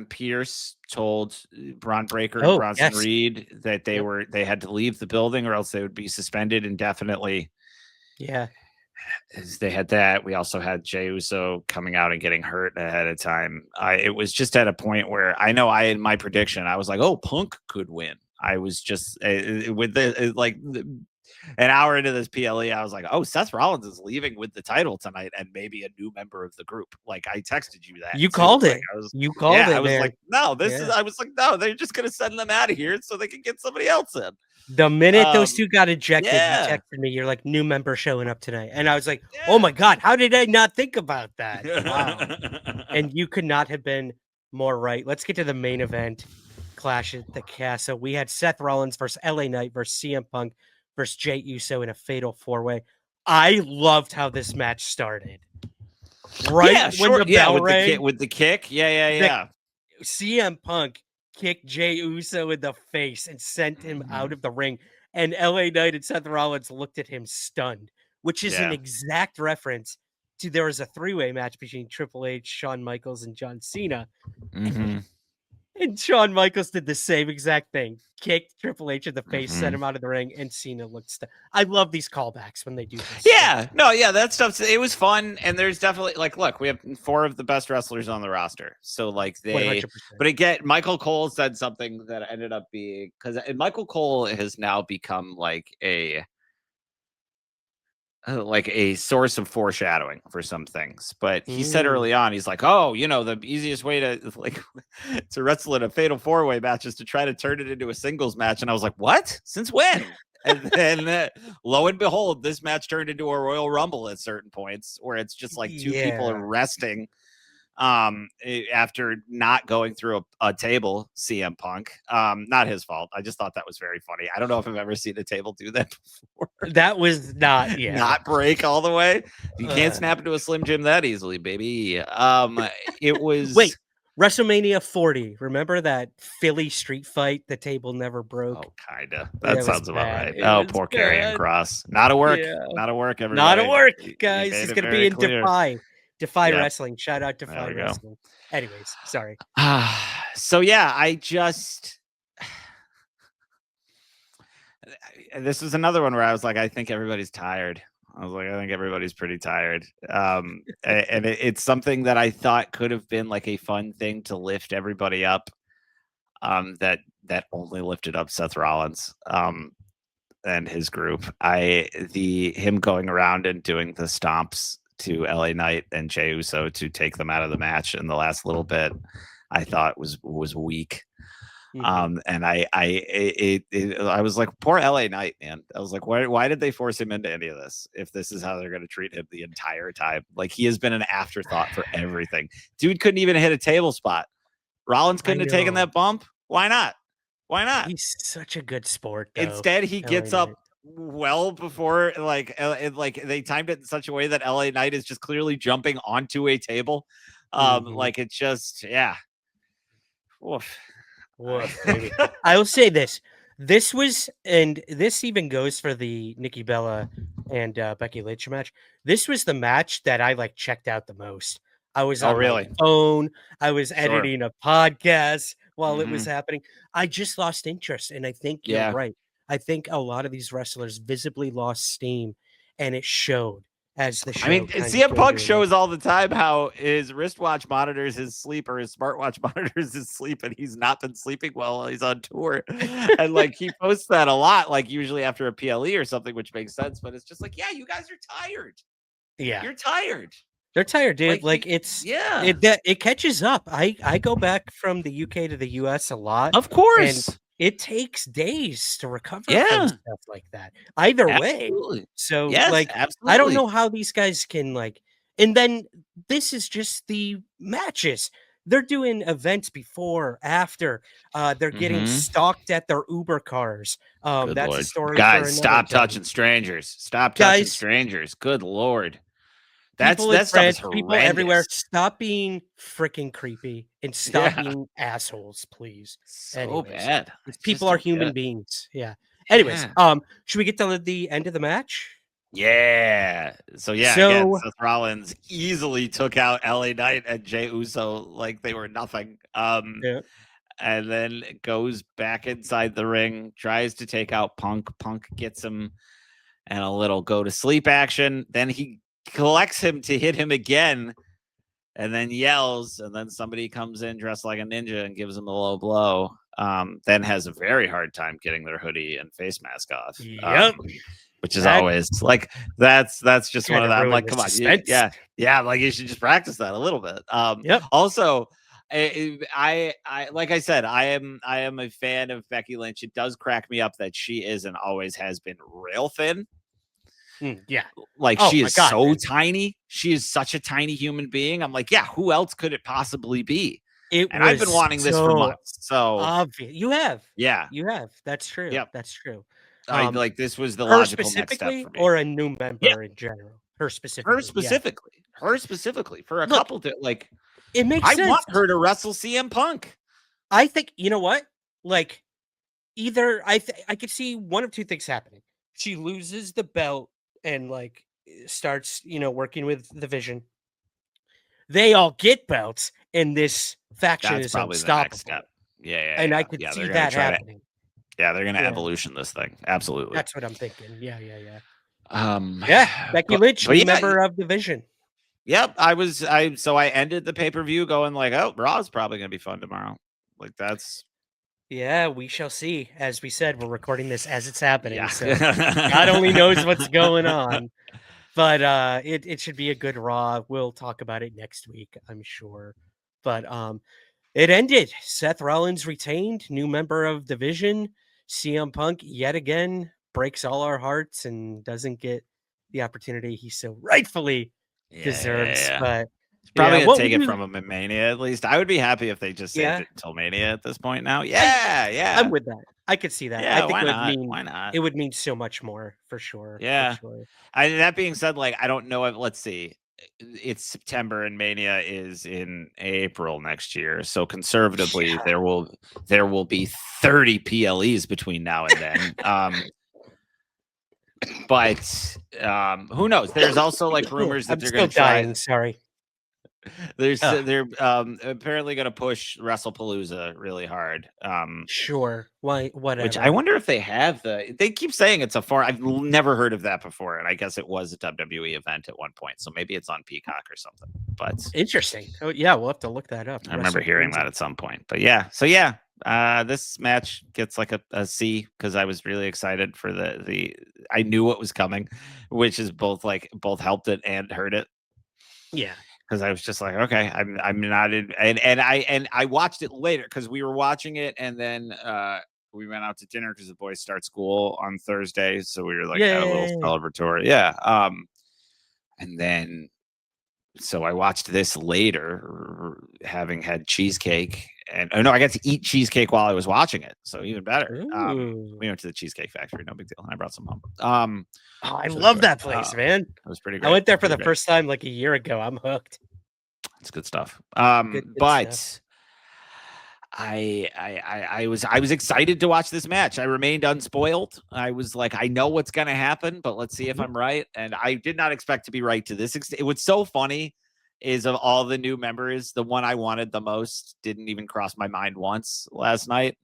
Pearce told Braun Breaker and Bronson Reed that they had to leave the building or else they would be suspended indefinitely. Yeah. They had that. We also had Jey Uso coming out and getting hurt ahead of time. It was just at a point where I know I had my prediction. I was like, oh, Punk could win. I was just with an hour into this PLE, I was like, oh, Seth Rollins is leaving with the title tonight and maybe a new member of the group. Like, I texted you that. You called it. You called it. I was like, no, no, they're just going to send them out of here so they can get somebody else in. The minute those two got ejected, you texted me, you're like, new member showing up tonight. And I was like, oh my God, how did I not think about that? Wow. And you could not have been more right. Let's get to the main event. Clash at the Castle. We had Seth Rollins versus LA Knight versus CM Punk versus Jey Uso in a fatal 4-way. I loved how this match started. Right when the bell rang, with the kick. Yeah. CM Punk kicked Jey Uso in the face and sent him out of the ring. And LA Knight and Seth Rollins looked at him stunned, which is an exact reference to there was a 3-way match between Triple H, Shawn Michaels, and John Cena. Mm-hmm. And Shawn Michaels did the same exact thing. Kicked Triple H in the face, sent him out of the ring, and Cena looked stunned. I love these callbacks when they do this. That stuff. It was fun, and there's definitely look, we have 4 of the best wrestlers on the roster. So 100%. But again, Michael Cole said something that ended up being because Michael Cole has now become like a source of foreshadowing for some things. But he said early on, he's like, oh, the easiest way to wrestle in a fatal 4-way match is to try to turn it into a singles match. And I was like, what? Since when? And then lo and behold, this match turned into a Royal Rumble at certain points where it's just like 2 people are resting after not going through a table. CM Punk, not his fault. I just thought that was very funny. I don't know if I've ever seen a table do that before. That was not break all the way. You can't snap into a Slim Jim that easily, baby. It was WrestleMania 40. Remember that Philly street fight? The table never broke. Oh, kinda. That sounds about right. Oh, poor Karrion Kross. Not a work. Not a work. Everybody. Not a work, guys. He's gonna be in Defy Wrestling. Shout out Defy Wrestling. Anyways, sorry. So I just this was another one where I was like, I think everybody's tired. I was like, I think everybody's pretty tired. And it's something that I thought could have been like a fun thing to lift everybody up. That only lifted up Seth Rollins and his group. Him going around and doing the stomps to LA Knight and Jey Uso to take them out of the match in the last little bit, I thought was weak. And I was like, poor LA Knight, man. I was like, why did they force him into any of this if this is how they're going to treat him the entire time? Like, he has been an afterthought for everything. Dude couldn't even hit a table spot. Rollins couldn't have taken that bump. Why not? He's such a good sport, though. Instead, he gets up well before they timed it in such a way that LA Knight is just clearly jumping onto a table. Like, it's just Oof. Baby. I will say this was, and this even goes for the Nikki Bella and Becky Lynch match. This was the match that I checked out the most. I was on my phone. I was editing a podcast while it was happening. I just lost interest, and I think you're right. I think a lot of these wrestlers visibly lost steam, and it showed as the show. I mean, CM Punk shows all the time how his wristwatch monitors his sleep or his smartwatch monitors his sleep, and he's not been sleeping well while he's on tour. And he posts that a lot, usually after a PLE or something, which makes sense. But it's just you guys are tired. Yeah, you're tired. They're tired, dude. It catches up. I go back from the UK to the US a lot, of course. And it takes days to recover from stuff like that. Either way. So I don't know how these guys can and then this is just the matches. They're doing events before, after. They're getting stalked at their Uber cars. That's a story. Guys, stop touching strangers. Stop touching strangers. Good Lord. That stuff is horrendous. People everywhere, stop being freaking creepy and stop being assholes, please. So bad. People are human beings. Yeah. Anyways, should we get to the end of the match? Yeah. So again, Seth Rollins easily took out LA Knight and Jey Uso like they were nothing. And then goes back inside the ring, tries to take out Punk. Punk gets him and a little go to sleep action. Then he collects him to hit him again and then yells. And then somebody comes in dressed like a ninja and gives him a low blow. Then has a very hard time getting their hoodie and face mask off. Yep. Which is always like that's just one of them. I'm like, come on, yeah, like you should just practice that a little bit. Also, I like I said, I am a fan of Becky Lynch. It does crack me up that she is and always has been rail thin. Yeah, like she is so tiny. She is such a tiny human being. I'm like, yeah, who else could it possibly be? And I've been wanting this for months. So obvious. You have, yeah, you have. That's true. Yep. That's true. Like this was the logical next step for me. Or a new member in general. Her specifically for a couple to like. It makes sense. I want her to wrestle CM Punk. I think you know what, like either I could see one of two things happening. She loses the belt and like starts working with the Vision. They all get belts, and this faction is unstoppable. Yeah, and I could see that happening. Yeah, they're gonna evolution this thing. Absolutely. That's what I'm thinking. Yeah. Becky Lynch, member of the Vision. Yep. I ended the pay-per-view going like, oh, Raw's probably gonna be fun tomorrow. Like that's we shall see. As we said, we're recording this as it's happening. Yeah. So God only knows what's going on. But it should be a good Raw. We'll talk about it next week, I'm sure. But it ended. Seth Rollins retained, new member of the Vision. CM Punk yet again breaks all our hearts and doesn't get the opportunity he so rightfully deserves. But probably gonna take it from him in Mania. At least I would be happy if they just saved it until Mania at this point. Now, I'm with that. I could see that. Yeah, I think why not? It would mean so much more for sure. Yeah. For sure. That being said, like I don't know if let's see. It's September and Mania is in April next year. So conservatively, there will be 30 PLEs between now and then. But who knows? There's also like rumors that they're going to try. Sorry. They're apparently going to push WrestlePalooza really hard. Sure. Why? Whatever. Which I wonder if they have they keep saying it's I've never heard of that before, and I guess it was a WWE event at one point, so maybe it's on Peacock or something. But interesting. Oh yeah, we'll have to look that up. I remember hearing that at some point. But this match gets like a C because I was really excited for the I knew what was coming, which is both helped it and hurt it. Yeah. Because I was just like, okay, I'm not in, and I watched it later because we were watching it, and then we went out to dinner because the boys start school on Thursday, so we were like had a little celebratory, and then so I watched this later, having had cheesecake, and I got to eat cheesecake while I was watching it, so even better. We went to the Cheesecake Factory, no big deal, and I brought some home. I love that place, man. It was pretty great. I went there for the first time like a year ago. I'm hooked. It's good stuff. Good but stuff. I was excited to watch this match. I remained unspoiled. I was like, I know what's going to happen, but let's see if I'm right. And I did not expect to be right to this extent. It was so funny is of all the new members, the one I wanted the most didn't even cross my mind once last night,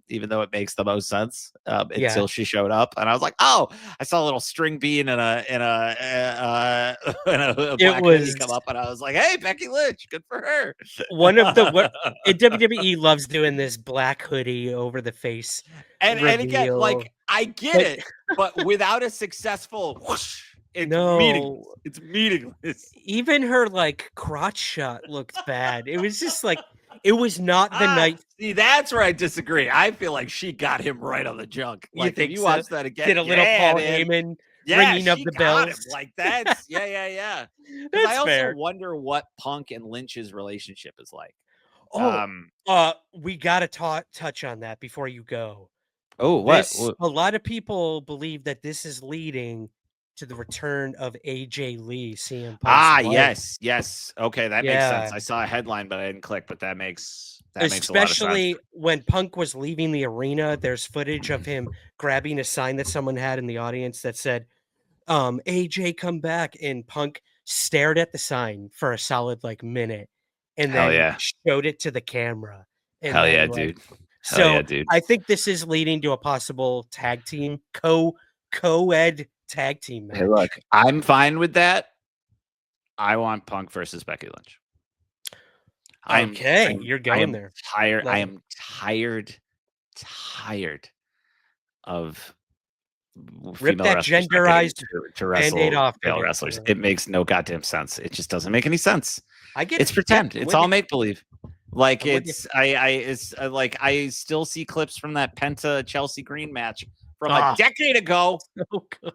even though it makes the most sense until she showed up. And I was like, oh, I saw a little string bean and a black lady come up, and I was like, hey, Becky Lynch, good for her. One of the WWE loves doing this black hoodie over the face. And again, like I get it, but without a successful whoosh, it's meaningless. Even her like crotch shot looked bad. It was just like it was not the night. See, that's where I disagree. I feel like she got him right on the junk. Like if you watch that again, did a little Paul Heyman ringing of the bells. Like that's yeah. That's I also fair. wonder what Punk and Lynch's relationship is like. We gotta touch on that before you go. Oh, what? A lot of people believe that this is leading to the return of AJ Lee, CM Punk's wife. Yes. Okay, that makes sense. I saw a headline, but I didn't click. But that makes a lot of sense. Especially when Punk was leaving the arena, there's footage of him grabbing a sign that someone had in the audience that said, AJ come back, and Punk stared at the sign for a solid like minute and Hell then yeah. showed it to the camera. And Hell then, yeah, like, dude. Hell so yeah, dude. I think this is leading to a possible tag team co-ed tag team match. Hey, look, I'm fine with that. I want Punk versus Becky Lynch. You're going there. Tired. I am tired of Rip female that wrestlers genderized to wrestle Band-Aid off, male baby. wrestlers. It makes no goddamn sense. It just doesn't make any sense. I get It's it. pretend. Yeah, It's all make believe. Like I'm with it's like I still see clips from that Penta Chelsea Green match from a decade ago. So good.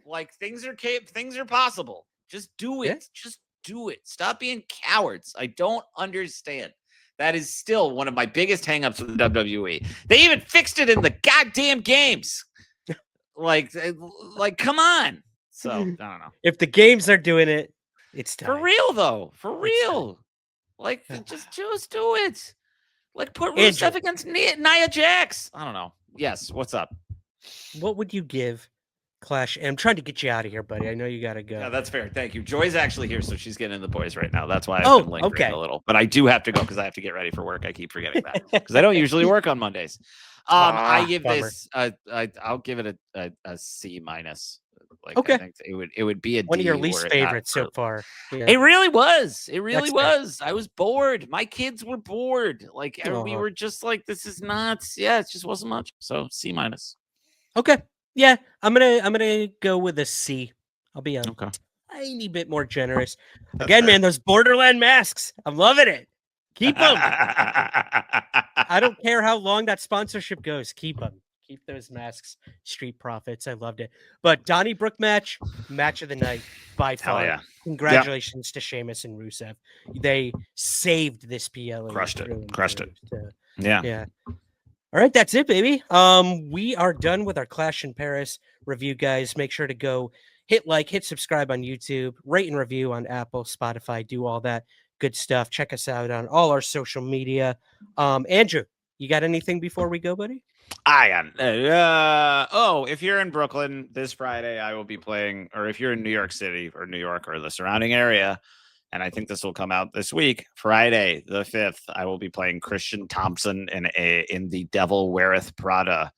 Like things are possible. Just do it. Yeah. Just do it. Stop being cowards. I don't understand. That is still one of my biggest hangups with the WWE. They even fixed it in the goddamn games. like come on. So I don't know. If the games are doing it, it's time. For real though. For real. Like just do it. Like put Rusev against Nia Jax. I don't know. Yes. What's up? What would you give Clash? And I'm trying to get you out of here, buddy. I know you got to go. Yeah, that's fair. Thank you. Joy's actually here, so she's getting in the boys right now. That's why I've been lingering a little. But I do have to go because I have to get ready for work. I keep forgetting that because I don't usually work on Mondays. I give this. I'll give it a C minus. Like, okay, I think it would be a one D of your least favorites so far. Yeah. It really was. It really was. I was bored. My kids were bored. Like we were just like, this is not. Yeah, it just wasn't much. So C minus. Okay. Yeah, I'm gonna go with a C. I'll be a tiny bit more generous. Again, man, those Borderland masks. I'm loving it. Keep them. I don't care how long that sponsorship goes. Keep them. Keep those masks. Street Profits. I loved it. But Donnybrook match of the night by far. Hell yeah. Congratulations to Sheamus and Rusev. They saved this PLE. Crushed it. So, yeah. Yeah. All right, that's it, baby. We are done with our Clash in Paris review, guys. Make sure to go hit like, hit subscribe on YouTube, rate and review on Apple, Spotify, do all that good stuff. Check us out on all our social media. Andrew, you got anything before we go, buddy? I got if you're in Brooklyn this Friday, I will be playing, or if you're in New York City or New York or the surrounding area, and I think this will come out this week, Friday the 5th, I will be playing Christian Thompson in the Devil Weareth Prada,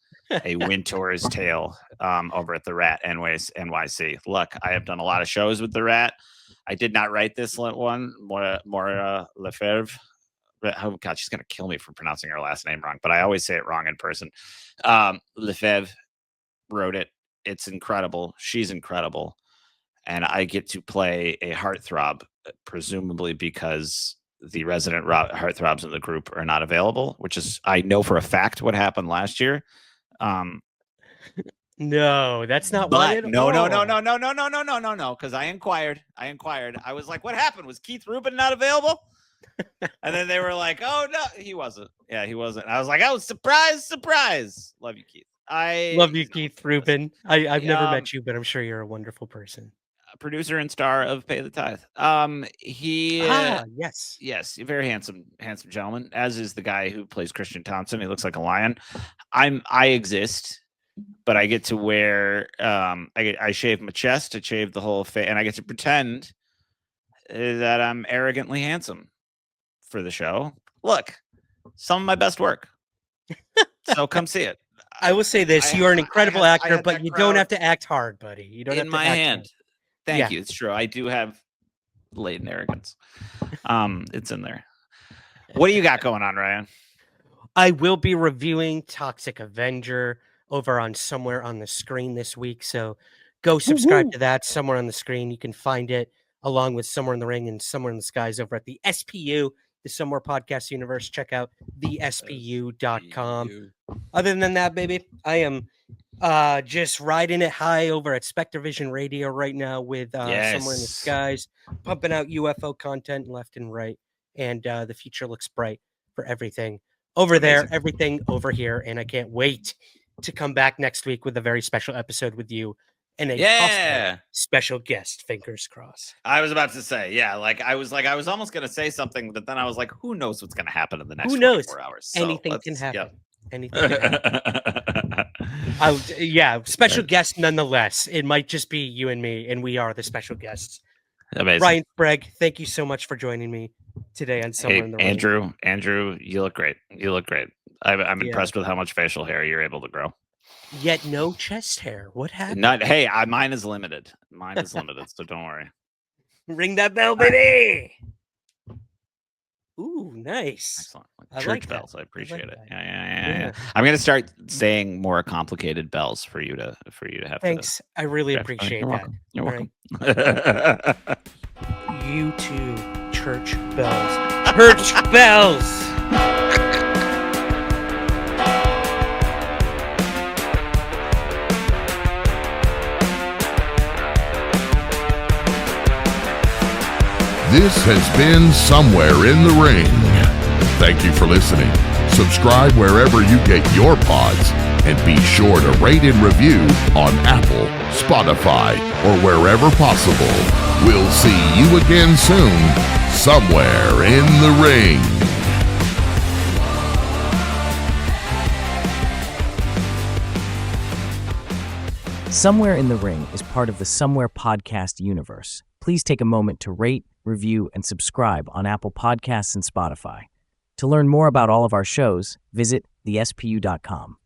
a Wintour's Tale over at the Rat NYC. Look, I have done a lot of shows with the Rat. I did not write this one, Maura Lefebvre. Oh God, she's gonna kill me for pronouncing her last name wrong, but I always say it wrong in person. Lefebvre wrote it. It's incredible. She's incredible, and I get to play a heartthrob, presumably because the resident heartthrobs in the group are not available, which is, I know for a fact what happened last year. No, that's not what it No, because I inquired. I was like, what happened? Was Keith Rubin not available? And then they were like, oh no, he wasn't. Yeah, he wasn't. I was like, oh, surprise. Love you, Keith. I love you, Keith Rubin. I've never met you, but I'm sure you're a wonderful person. Producer and star of Pay the Tithe. Yes, very handsome gentleman, as is the guy who plays Christian Thompson. He looks like a lion. I exist, but I get to wear I shave my chest, I shave the whole face, and I get to pretend that I'm arrogantly handsome for the show. Look, some of my best work. So come see it. I will say this: you are an incredible actor, but you don't have to act hard, buddy. You don't have to my act hand. hard. Thank you. It's true. I do have latent arrogance. It's in there. What do you got going on, Ryan? I will be reviewing Toxic Avenger over on Somewhere on the Screen this week. So go subscribe to that. Somewhere on the Screen. You can find it along with Somewhere in the Ring and Somewhere in the Skies over at the SPU, the Somewhere Podcast Universe. Check out thespu.com. Other than that, baby, I am just riding it high over at Spectre Vision Radio right now with Somewhere in the Skies, pumping out UFO content left and right. And the future looks bright for everything over there, everything over here. And I can't wait to come back next week with a very special episode with you and a special guest. Fingers crossed. I was about to say, I was almost going to say something, but then I was like, who knows what's going to happen in the next 24 hours? So Anything can happen. Anything can happen. Special guest nonetheless. It might just be you and me, and we are the special guests. Amazing. Ryan Sprague, thank you so much for joining me today on Somewhere in the Ring. Andrew, you look great. I'm impressed with how much facial hair you're able to grow. Yet no chest hair. What happened? Mine is limited. So don't worry. Ring that bell, baby. Ooh, nice. Excellent. I Church like bells. that. I appreciate it. That. Yeah. I'm gonna start saying more complicated bells for you to have. Thanks. I really appreciate You're that. welcome. You're welcome. Right. You too, church bells. Church bells. This has been Somewhere in the Ring. Thank you for listening. Subscribe wherever you get your pods, and be sure to rate and review on Apple, Spotify, or wherever possible. We'll see you again soon, somewhere in the ring. Somewhere in the Ring is part of the Somewhere podcast universe. Please take a moment to rate, review, and subscribe on Apple Podcasts and Spotify. To learn more about all of our shows, visit thespu.com.